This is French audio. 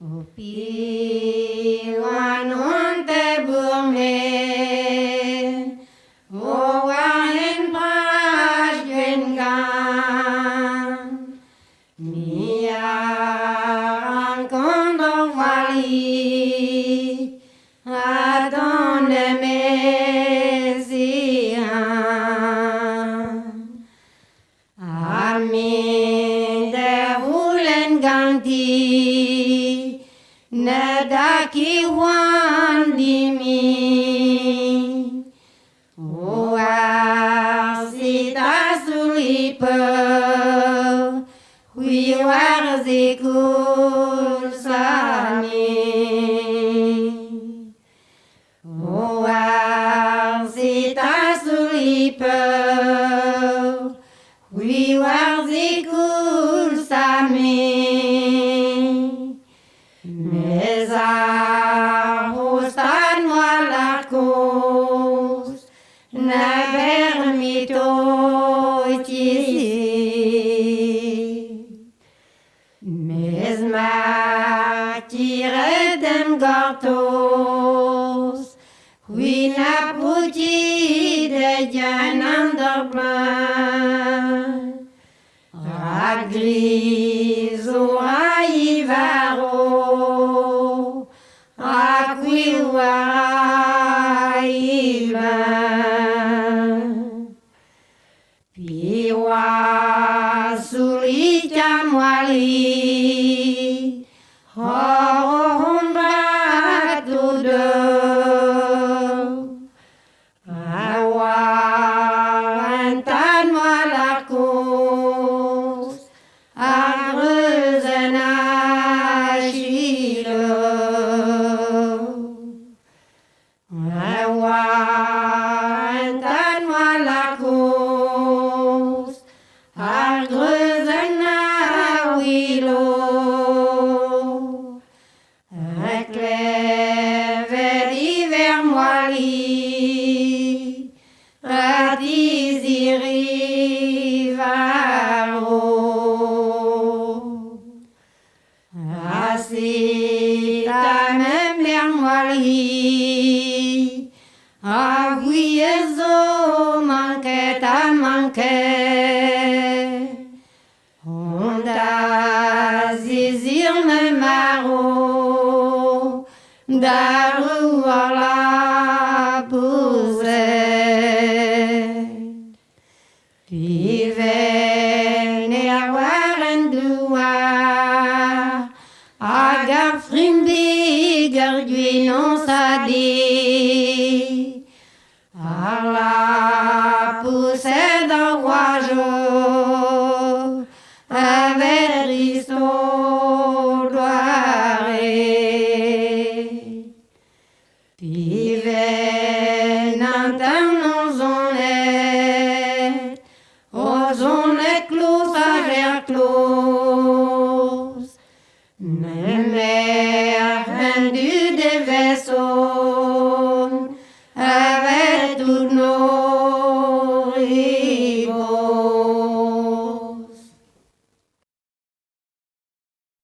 Upi wanon te burmen, o wahen prash gan, miaran kondor wali, adon mesian, amin de hulen ganti. Nadaki wandimi Oasita sulipa Hui warzikul sami Oasita sulipa Hui warzikul sami Hostan walakos na bermito Mesma tiredem gartos Wina puti de janandarban Ragris oaivaro Piwa sulita mwali Homba tudo Awantan walakos Agrezena shilo Awantan walakos Agrezena wilo Aklever hiver moali Radiziri varo Asita même l'air moali Ah oui, ezo manquet à manquer. On t'a zizir me maro, daru ala pousse. Piven e waren dua, agar frimbi gargui non sadi. Alla poussée d'un oiseau avec risseau doiré. Piven entend aux zones closes à l'air close. Mes mères vendues des vaisseaux.